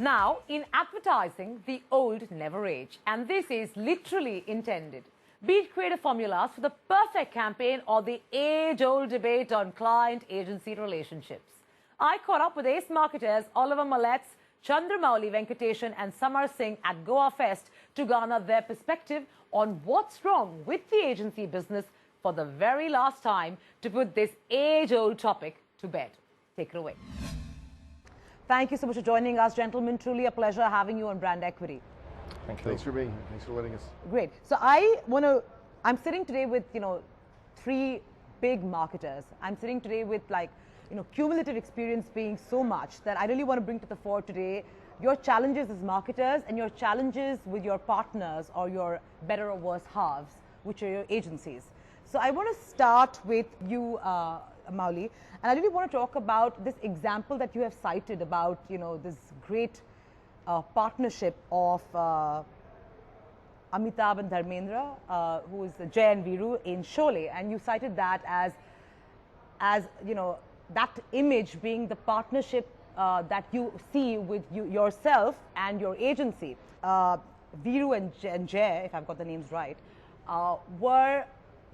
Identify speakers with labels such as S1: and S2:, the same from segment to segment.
S1: Now, in advertising, the old never age, and this is literally intended. Be it creative formulas for the perfect campaign or the age-old debate on client-agency relationships. I caught up with ace marketers Oliver Malletz, Chandramouli Venkateshan and Samar Singh at Goa Fest to garner their perspective on what's wrong with the agency business for the very last time to put this age-old topic to bed. Take it away. Thank you so much for joining us, gentlemen. Truly a pleasure having you on Brand Equity.
S2: Thank you.
S3: Thanks for being here. Thanks for letting us.
S1: Great. So I'm sitting today with, three big marketers. I'm sitting today with cumulative experience being so much that I really want to bring to the fore today your challenges as marketers and your challenges with your partners or your better or worse halves, which are your agencies. So I want to start with you, Mouli, and I really want to talk about this example that you have cited about, this great partnership of Amitabh and Dharmendra, who is Jay and Viru in Sholay, and you cited that as that image being the partnership that you see with yourself and your agency. Viru and Jay, if I've got the names right, were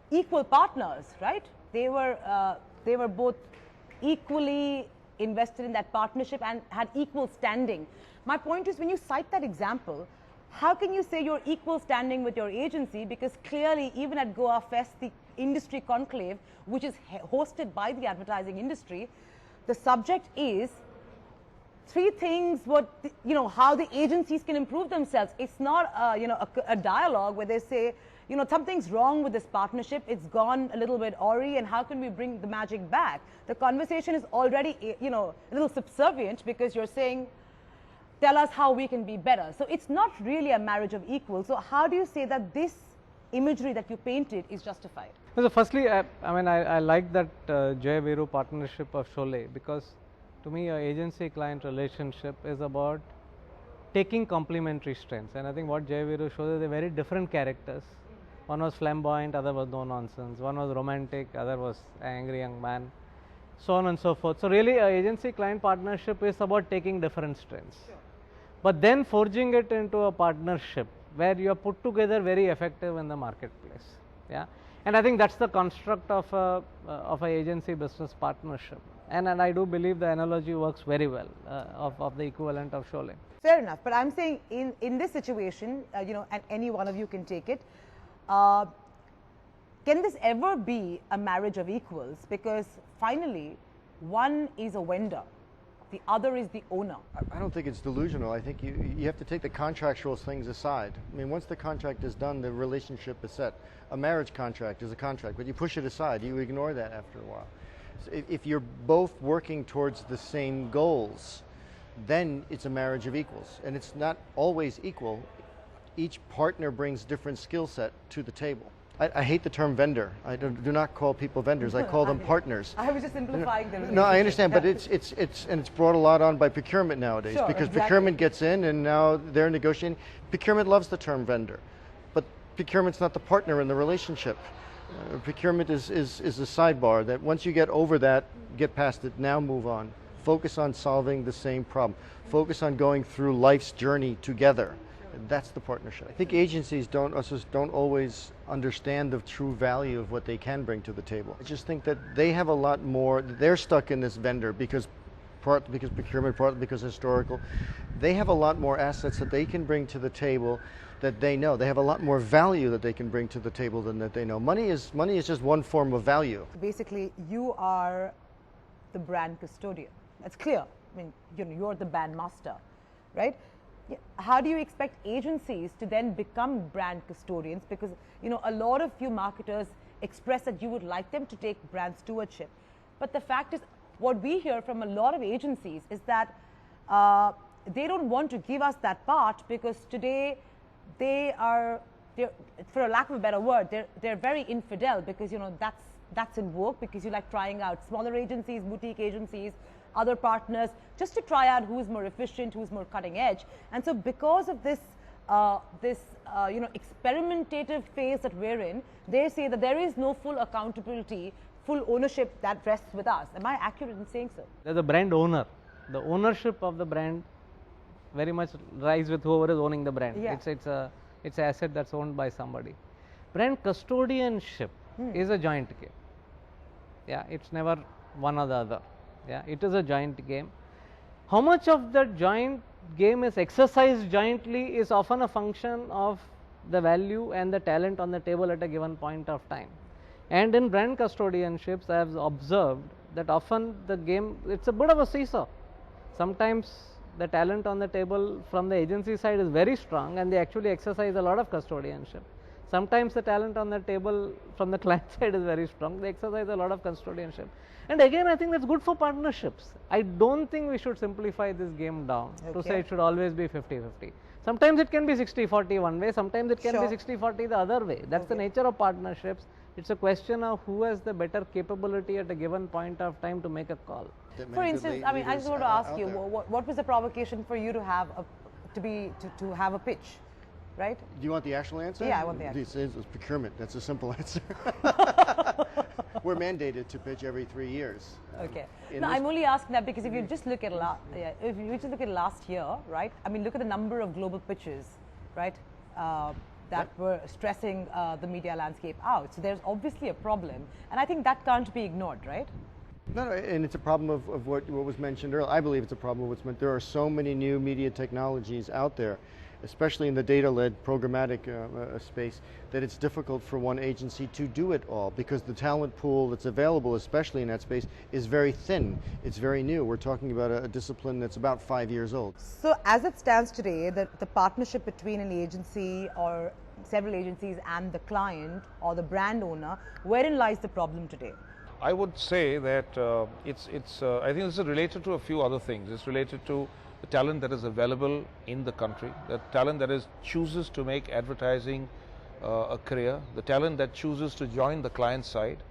S1: equal partners, right? They were both equally invested in that partnership and had equal standing. My point is, when you cite that example, how can you say you're equal standing with your agency? Because clearly, even at Goa Fest, the industry conclave, which is hosted by the advertising industry, the subject is three things how the agencies can improve themselves. It's not a dialogue where they say, something's wrong with this partnership, it's gone a little bit awry, and how can we bring the magic back? The conversation is already a little subservient, because you're saying, tell us how we can be better. So it's not really a marriage of equals. So how do you say that this imagery that you painted is justified?
S2: So firstly, I like that Jay Viru partnership of Sholay, because to me, an agency-client relationship is about taking complementary strengths. And I think what Jay Viru shows is they're very different characters. One was flamboyant, other was no nonsense. One was romantic, other was an angry young man, so on and so forth. So really, an agency-client partnership is about taking different strengths, but then forging it into a partnership where you are put together very effective in the marketplace. Yeah, and I think that's the construct of a agency business partnership. And I do believe the analogy works very well of the equivalent of Sholay.
S1: Fair enough, but I'm saying in this situation, and any one of you can take it. Can this ever be a marriage of equals? Because finally, one is a vendor, the other is the owner.
S3: I don't think it's delusional. I think you have to take the contractual things aside. I mean, once the contract is done, the relationship is set. A marriage contract is a contract, but you push it aside. You ignore that after a while. So if you're both working towards the same goals, then it's a marriage of equals. And it's not always equal. Each partner brings different skill set to the table. I hate the term vendor. I do not call people vendors. I call them partners.
S1: I was just simplifying the
S3: No, I understand, but it's brought a lot on by procurement nowadays,
S1: sure,
S3: because
S1: exactly.
S3: Procurement gets in and now they're negotiating. Procurement loves the term vendor, but procurement's not the partner in the relationship. Procurement is a sidebar that once you get over that, get past it, now move on. Focus on solving the same problem. Focus on going through life's journey together. That's the partnership. I think agencies don't always understand the true value of what they can bring to the table. I just think that they have a lot more. They're stuck in this vendor because procurement, partly because historical. They have a lot more assets that they can bring to the table that they know. They have a lot more value that they can bring to the table than that they know. Money is just one form of value.
S1: Basically, you are the brand custodian. That's clear. I mean, you're the brand master, right? How do you expect agencies to then become brand custodians? Because a lot of you marketers express that you would like them to take brand stewardship, but the fact is, what we hear from a lot of agencies is that they don't want to give us that part, because today they're, for a lack of a better word, they're very infidel, because that's in vogue, because you like trying out smaller agencies, boutique agencies, other partners, just to try out who's more efficient, who's more cutting edge. And so because of this experimentative phase that we're in, they say that there is no full accountability, full ownership that rests with us. Am I accurate in saying so?
S2: There's a brand owner. The ownership of the brand very much lies with whoever is owning the brand.
S1: Yeah.
S2: It's an asset that's owned by somebody. Brand custodianship is a joint game. Yeah, it's never one or the other. Yeah, it is a joint game. How much of that joint game is exercised jointly is often a function of the value and the talent on the table at a given point of time. And in brand custodianships, I have observed that often the game, it's a bit of a seesaw. Sometimes the talent on the table from the agency side is very strong and they actually exercise a lot of custodianship. Sometimes the talent on the table from the client side is very strong, they exercise a lot of custodianship. And again, I think that's good for partnerships. I don't think we should simplify this game down to say it should always be 50-50. Sometimes it can be 60-40 one way, sometimes it can be 60-40 the other way. That's the nature of partnerships. It's a question of who has the better capability at a given point of time to make a call.
S1: For instance, I mean, I just want to ask you, what was the provocation for you to have to have a pitch, right?
S3: Do you want the actual answer?
S1: Yeah, I want the actual.
S3: It's procurement. That's a simple answer. We're mandated to pitch every 3 years.
S1: Okay. No, I'm only asking that because if you just look at last year, right? I mean, look at the number of global pitches, right? That were stressing the media landscape out. So there's obviously a problem, and I think that can't be ignored, right?
S3: No, and it's a problem of what was mentioned earlier. I believe it's a problem of what's meant. There are so many new media technologies out there, especially in the data-led programmatic space, that it's difficult for one agency to do it all because the talent pool that's available, especially in that space, is very thin. It's very new. We're talking about a discipline that's about 5 years old.
S1: So as it stands today, the partnership between an agency or several agencies and the client or the brand owner, wherein lies the problem today?
S4: I would say that I think this is related to a few other things. It's related to the talent that is available in the country, the talent that chooses to make advertising a career, the talent that chooses to join the client side,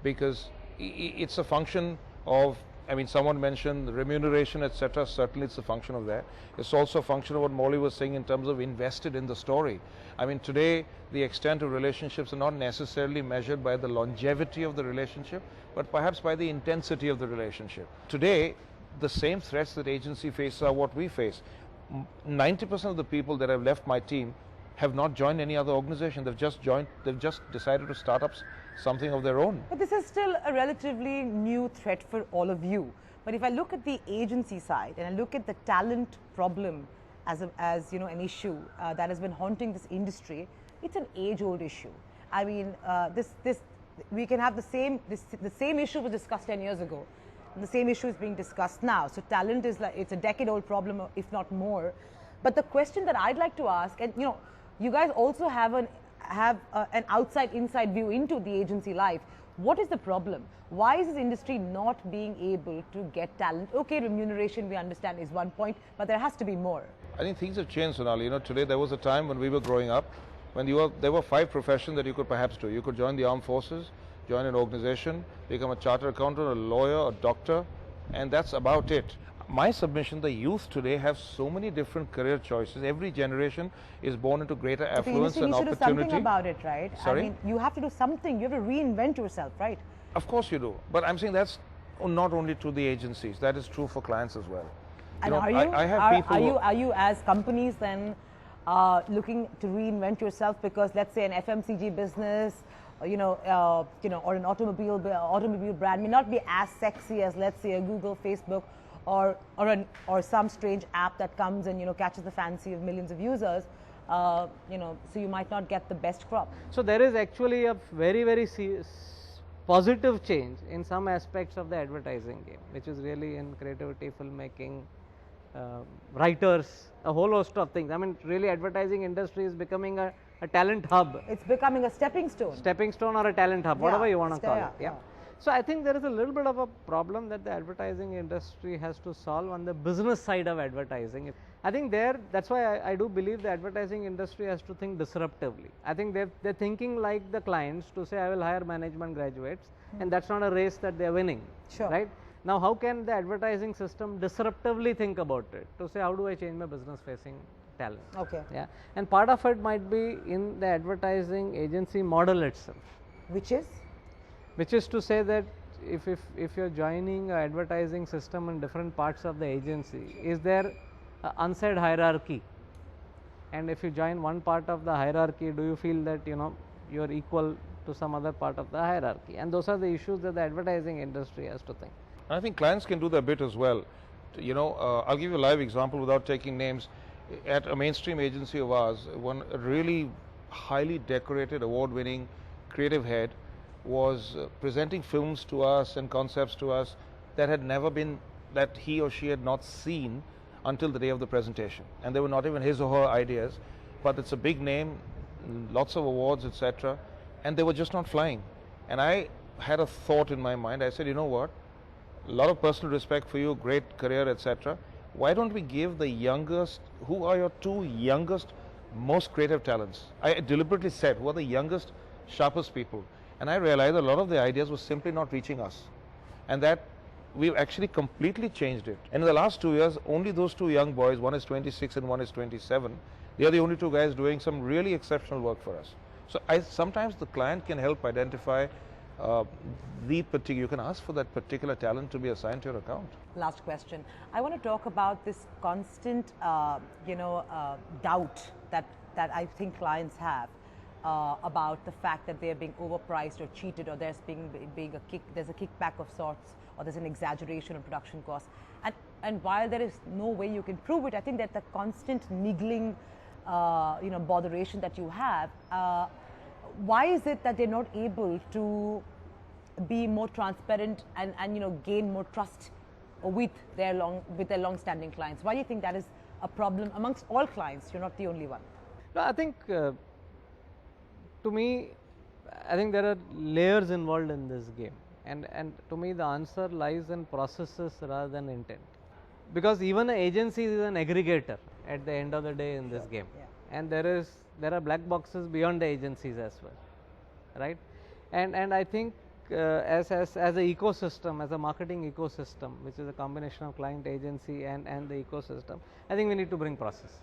S4: because it's a function of, I mean, someone mentioned remuneration, etc. Certainly it's a function of that. It's also a function of what Molly was saying in terms of invested in the story. I mean, today the extent of relationships are not necessarily measured by the longevity of the relationship, but perhaps by the intensity of the relationship. Today, the same threats that agency faces are what we face. 90% of the people that have left my team have not joined any other organization. They've just decided to start up something of their own.
S1: But this is still a relatively new threat for all of you. But if I look at the agency side and I look at the talent problem as you know, an issue that has been haunting this industry, it's an age-old issue. I mean, we can have the same issue was discussed 10 years ago. And the same issue is being discussed now. So talent is like, it's a decade-old problem, if not more. But the question that I'd like to ask, and you know, you guys also have an outside-inside view into the agency life. What is the problem? Why is this industry not being able to get talent? Okay, remuneration we understand is one point, but there has to be more.
S4: I think things have changed, Sonali. You know, today there was a time when we were growing up, when there were 5 professions that you could perhaps do. You could join the armed forces, join an organization, become a chartered accountant, a lawyer, a doctor, and that's about it. My submission, the youth today have so many different career choices. Every generation is born into greater affluence and opportunity.
S1: You should do something about it, right?
S4: Sorry?
S1: I mean, you have to do something. You have to reinvent yourself, right?
S4: Of course you do. But I'm saying that's not only to the agencies. That is true for clients as well.
S1: And are you as companies then looking to reinvent yourself? Because let's say an FMCG business, or an automobile brand may not be as sexy as, let's say, a Google, Facebook, or some strange app that comes and catches the fancy of millions of users. So you might not get the best crop.
S2: So there is actually a very, very positive change in some aspects of the advertising game, which is really in creativity, filmmaking, writers, a whole host of things. I mean, really advertising industry is becoming a talent hub.
S1: It's becoming a stepping stone.
S2: Stepping stone or a talent hub, whatever you want to call it.
S1: Yeah.
S2: So I think there is a little bit of a problem that the advertising industry has to solve on the business side of advertising. I think that's why I do believe the advertising industry has to think disruptively. I think they're thinking like the clients to say, I will hire management graduates, and that's not a race that they're winning.
S1: Sure.
S2: Right? Now, how can the advertising system disruptively think about it to say, how do I change my business facing talent?
S1: Okay.
S2: Yeah. And part of it might be in the advertising agency model itself.
S1: Which is?
S2: Which is to say that if you're joining an advertising system in different parts of the agency, is there unsaid hierarchy. And if you join one part of the hierarchy, do you feel that you are equal to some other part of the hierarchy? And those are the issues that the advertising industry has to think.
S4: I think clients can do their bit as well. I'll give you a live example without taking names. At a mainstream agency of ours, one really highly decorated, award-winning creative head was presenting films to us and concepts to us that had never been, that he or she had not seen until the day of the presentation, and they were not even his or her ideas, but it's a big name, lots of awards, etc., and they were just not flying. And I had a thought in my mind. I said, you know what, a lot of personal respect for you, great career, etc., why don't we give the youngest, who are your two youngest most creative talents? I deliberately said, who are the youngest, sharpest people? And I realized a lot of the ideas were simply not reaching us, and that we've actually completely changed it. And in the last 2 years, only those two young boys, one is 26 and one is 27, they are the only two guys doing some really exceptional work for us. So sometimes the client can help identify you can ask for that particular talent to be assigned to your account.
S1: Last question. I want to talk about this constant, doubt that I think clients have about the fact that they're being overpriced or cheated, or there's there's a kickback of sorts, or there's an exaggeration of production costs. And while there is no way you can prove it, I think that the constant niggling, botheration that you have, why is it that they're not able to be more transparent and gain more trust with their long-standing clients? Why do you think that is a problem amongst all clients? You're not the only one.
S2: No, I think to me, I think there are layers involved in this game, and to me the answer lies in processes rather than intent, because even an agency is an aggregator at the end of the day in this game.
S1: Yeah.
S2: And there are black boxes beyond the agencies as well, right? And I think as an ecosystem, as a marketing ecosystem, which is a combination of client, agency and the ecosystem, I think we need to bring processes.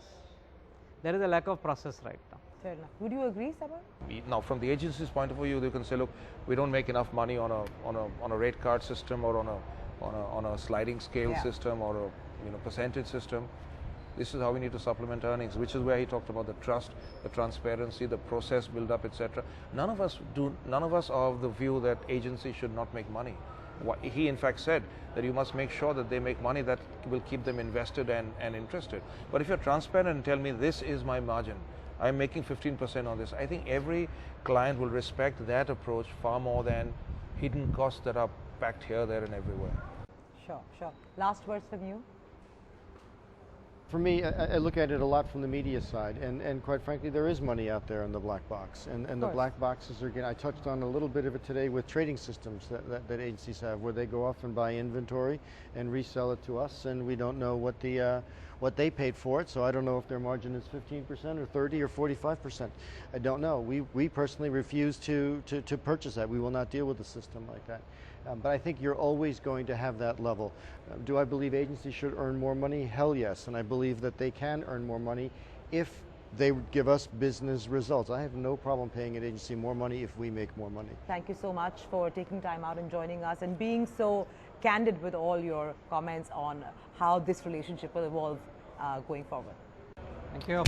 S2: There is a lack of process right now.
S1: Fair enough. Would you agree, Sabar?
S4: Now, from the agency's point of view, they can say, look, we don't make enough money on a rate card system, or on a sliding scale system, or a percentage system. This is how we need to supplement earnings, which is where he talked about the trust, the transparency, the process build up, etc. None of us are of the view that agencies should not make money. He in fact said that you must make sure that they make money that will keep them invested and interested. But if you're transparent and tell me this is my margin, I'm making 15% on this, I think every client will respect that approach far more than hidden costs that are packed here, there and everywhere.
S1: Sure. Last words from you?
S3: For me, I look at it a lot from the media side, and quite frankly, there is money out there in the black box, and the black boxes are getting, I touched on a little bit of it today with trading systems that agencies have, where they go off and buy inventory and resell it to us, and we don't know what they paid for it, so I don't know if their margin is 15% or 30 or 45%. I don't know. We personally refuse to purchase that. We will not deal with a system like that. But I think you're always going to have that level. Do I believe agencies should earn more money? Hell yes, and I believe that they can earn more money if they give us business results. I have no problem paying an agency more money if we make more money.
S1: Thank you so much for taking time out and joining us and being so candid with all your comments on how this relationship will evolve going forward.
S2: Thank you.